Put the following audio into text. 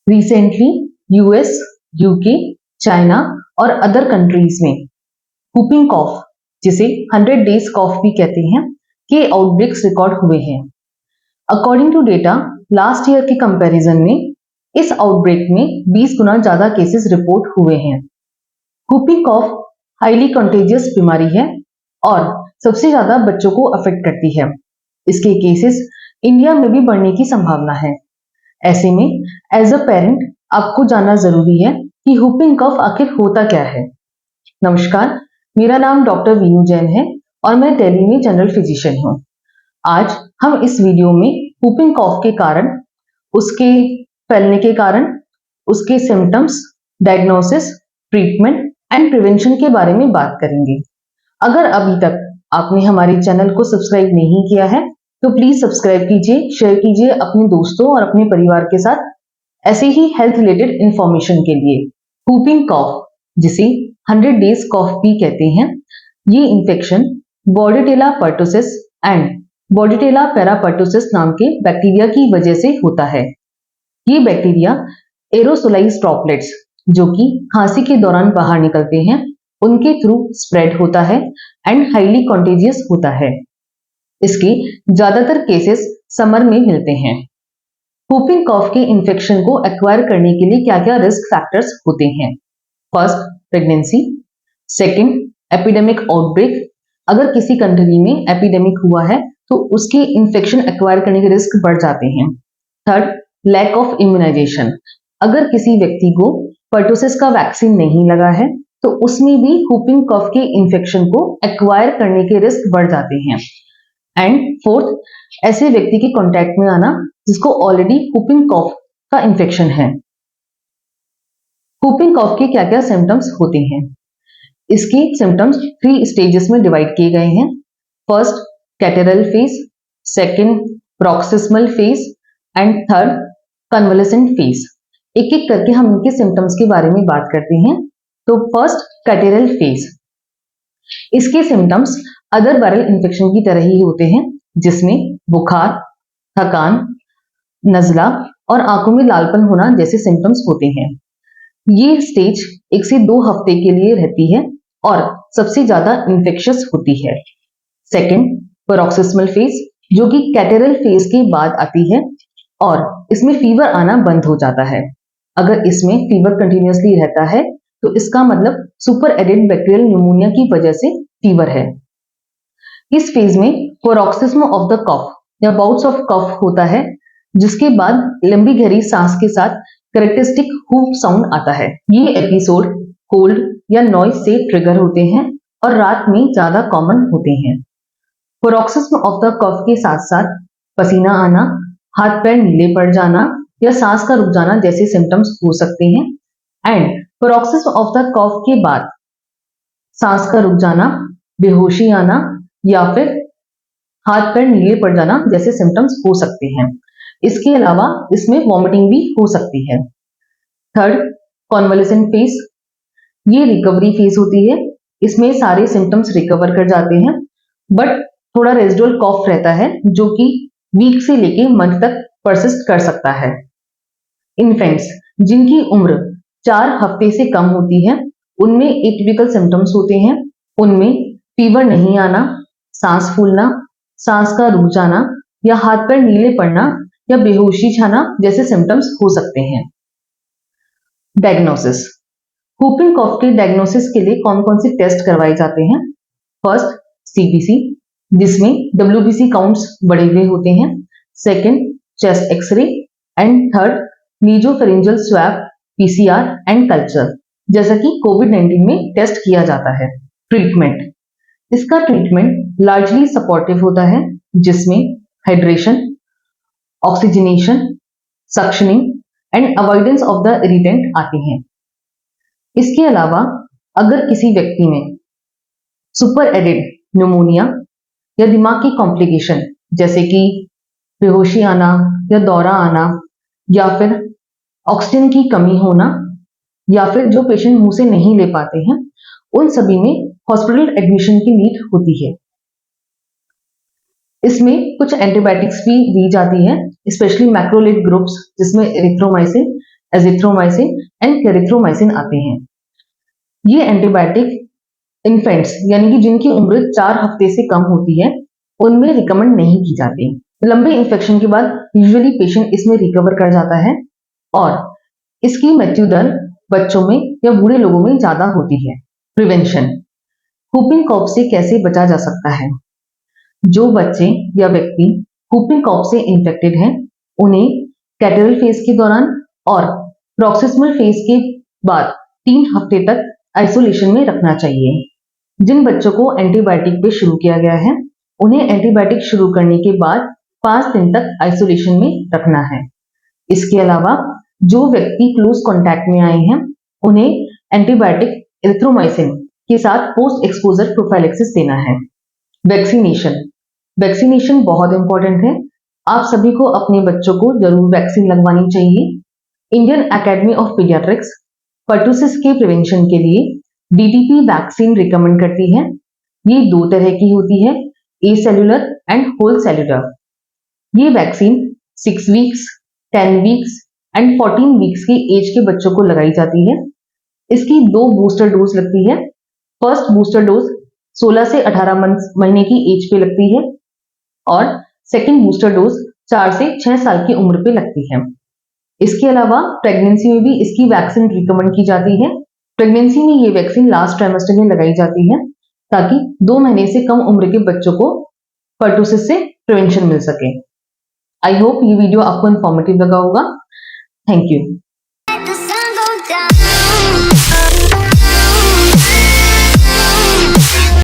Recently US, UK, China और other countries में whooping कॉफ, जिसे 100 डेज कॉफ भी कहते हैं, के आउटब्रेक्स रिकॉर्ड हुए हैं। According to data, last year के कंपैरिजन में इस आउटब्रेक में 20 गुना ज्यादा केसेस रिपोर्ट हुए हैं। whooping कॉफ हाईली कंटेजियस बीमारी है और सबसे ज्यादा बच्चों को अफेक्ट करती है। इसके केसेस इंडिया में भी बढ़ने की संभावना है। ऐसे में एज अ पेरेंट आपको जानना जरूरी है कि whooping कफ आखिर होता क्या है। नमस्कार, मेरा नाम डॉक्टर वीनू जैन है और मैं दिल्ली में जनरल फिजिशियन हूँ। आज हम इस वीडियो में whooping कफ के कारण, उसके फैलने के कारण, उसके symptoms, diagnosis, treatment and prevention के बारे में बात करेंगे। अगर अभी तक आपने हमारे चैनल को सब्सक्राइब नहीं किया है तो प्लीज सब्सक्राइब कीजिए, शेयर कीजिए अपने दोस्तों और अपने परिवार के साथ ऐसे ही हेल्थ रिलेटेड इंफॉर्मेशन के लिए। whooping कॉफ, जिसे 100 डेज कॉफ भी कहते हैं, ये इन्फेक्शन बॉर्डेटेला पर्टुसिस एंड बॉर्डेटेला पेरापर्टुसिस नाम के बैक्टीरिया की वजह से होता है। ये बैक्टीरिया एरोसोलाइज ड्रॉपलेट्स, जो कि खांसी के दौरान बाहर निकलते हैं, उनके थ्रू स्प्रेड होता है एंड हाईली कॉन्टेजियस होता है। इसके ज्यादातर केसेस समर में मिलते हैं। whooping कॉफ के इन्फेक्शन को एक्वायर करने के लिए क्या क्या रिस्क फैक्टर्स होते हैं? First, pregnancy. Second, epidemic outbreak. अगर किसी कंट्री में एपिडेमिक हुआ है तो उसके इन्फेक्शन एक्वायर करने के रिस्क बढ़ जाते हैं। Third, lack of immunisation. अगर किसी व्यक्ति को पर्टुसिस का वैक्सीन नहीं लगा है तो उसमें भी whooping कॉफ के इन्फेक्शन को एक्वायर करने के रिस्क बढ़ जाते हैं। एंड फोर्थ, ऐसे व्यक्ति के कांटेक्ट में आना जिसको ऑलरेडी whooping कॉफ का इन्फेक्शन है। whooping कॉफ के क्या क्या सिम्टम्स होते हैं? इसके सिम्टम्स 3 स्टेजेस में डिवाइड किए गए हैं। First, catarrhal phase, second, paroxysmal phase and third, convalescent phase. एक एक करके हम इनके सिम्टम्स के बारे में बात करते हैं। तो फर्स्ट, कैटेरल फेज। इसके सिम्टम्स अदर वायरल इन्फेक्शन की तरह ही होते हैं, जिसमें बुखार, थकान, नजला और आंखों में लालपन होना जैसे सिम्टम्स होते हैं। ये स्टेज 1 से 2 हफ्ते के लिए रहती है और सबसे ज्यादा इन्फेक्शियस होती है। सेकंड, पैरोक्सिस्मल फेज, जो कि कैटेरल फेज के बाद आती है और इसमें फीवर आना बंद हो जाता है। अगर इसमें फीवर कंटिन्यूअसली रहता है तो इसका मतलब सुपर एडेड बैक्टीरियल न्यूमोनिया की वजह से फीवर है। इस फेज में पैरोक्सिस्म ऑफ द कफ या बाउट्स ऑफ कफ होता है, जिसके बाद लंबी गहरी सांस के साथ कैरेक्टरिस्टिक हूप साउंड आता है। ये एपिसोड कोल्ड या नॉइज से ट्रिगर होते हैं और रात में ज्यादा कॉमन होते हैं। पैरोक्सिस्म ऑफ द कफ के साथ साथ पसीना आना, हाथ पैर नीले पड़ जाना या सांस का रुक जाना जैसे सिम्टम्स हो सकते हैं। एंड पैरोक्सिस्म ऑफ द कफ के बाद सांस का रुक जाना, बेहोशी आना या फिर हाथ पैर नीले पड़ जाना जैसे सिम्टम्स हो सकते हैं। इसके अलावा इसमें वॉमिटिंग भी हो सकती है। Third, convalescent phase. ये रिकवरी फेज होती है। इसमें सारे सिम्टम्स रिकवर कर जाते हैं, बट थोड़ा रेजिडुअल कॉफ रहता है जो कि वीक से लेके मंथ तक परसिस्ट कर सकता है। इन्फेंट्स जिनकी उम्र 4 हफ्ते से कम होती है, उनमें एटिपिकल सिम्टम्स होते हैं। उनमें फीवर नहीं आना, सांस फूलना, सांस का रुक जाना या हाथ पैर नीले पड़ना या बेहोशी छाना जैसे सिम्टम्स हो सकते हैं। डायग्नोसिस। whooping कॉफ के डायग्नोसिस के लिए कौन कौन से टेस्ट करवाए जाते हैं? फर्स्ट, सीबीसी, जिसमें डब्ल्यूबीसी काउंट्स बढ़े हुए होते हैं। Second, chest X ray and third, nasopharyngeal swab, PCR and culture, जैसा कि कोविड-19 में टेस्ट किया जाता है। ट्रीटमेंट। इसका ट्रीटमेंट लार्जली सपोर्टिव होता है, जिसमें hydration, oxygenation, suctioning and avoidance of the irritant आते हैं। इसके अलावा अगर किसी व्यक्ति में सुपर एडेड न्यूमोनिया या दिमाग की कॉम्प्लिकेशन जैसे कि बेहोशी आना या दौरा आना या फिर ऑक्सीजन की कमी होना या फिर जो पेशेंट मुंह से नहीं ले पाते हैं, उन सभी में हॉस्पिटल एडमिशन की नीड होती है। इसमें कुछ एंटीबायोटिक्स भी दी जाती हैं, स्पेशली मैक्रोलेट ग्रुप्स जिसमें एरिथ्रोमाइसिन एजिथ्रोमाइसिन एंड कैरिथ्रोमाइसिन आते हैं। ये एंटीबायोटिक इन्फेंट्स यानी कि जिनकी उम्र 4 हफ्ते से कम होती है उनमें रिकमेंड नहीं की जाती। लंबे इन्फेक्शन के बाद यूजुअली पेशेंट इसमें रिकवर कर जाता है और इसकी मृत्यु दर बच्चों में या बूढ़े लोगों में ज्यादा होती है। प्रिवेंशन, whooping कॉफ से कैसे बचा जा सकता है? जो बच्चे या व्यक्ति whooping कॉफ से इन्फेक्टेड हैं उन्हें कैटरल फेज के दौरान और प्रोक्सिमल फेज के बाद 3 हफ्ते तक आइसोलेशन में रखना चाहिए। जिन बच्चों को एंटीबायोटिक पे शुरू किया गया है उन्हें एंटीबायोटिक शुरू करने के बाद 5 दिन तक आइसोलेशन में रखना है। इसके अलावा जो व्यक्ति क्लोज कांटेक्ट में आए हैं उन्हें एंटीबायोटिक एरिथ्रोमाइसिन के साथ पोस्ट एक्सपोजर प्रोफाइलेक्सिस देना है। वैक्सीनेशन बहुत इंपॉर्टेंट है। आप सभी को अपने बच्चों को जरूर वैक्सीन लगवानी चाहिए। Indian academy of paediatrics pertussis के प्रिवेंशन के लिए DTP वैक्सीन रिकमेंड करती है। ये 2 तरह की होती है, ए सेलुलर एंड होल सेलुलर। ये vaccine 6 weeks, 10 weeks and 14 weeks की एज के बच्चों को लगाई जाती है। इसकी 2 बूस्टर डोज लगती है। फर्स्ट बूस्टर डोज 16 से 18 महीने की एज पे लगती है और सेकेंड बूस्टर डोज 4 से 6 साल की उम्र पे लगती है। इसके अलावा प्रेगनेंसी में भी इसकी वैक्सीन रिकमेंड की जाती है। प्रेगनेंसी में ये वैक्सीन लास्ट ट्राइमेस्टर में लगाई जाती है ताकि 2 महीने से कम उम्र के बच्चों को पर्टुसिस से प्रिवेंशन मिल सके। आई होप ये वीडियो आपको इन्फॉर्मेटिव लगा होगा। Thank you.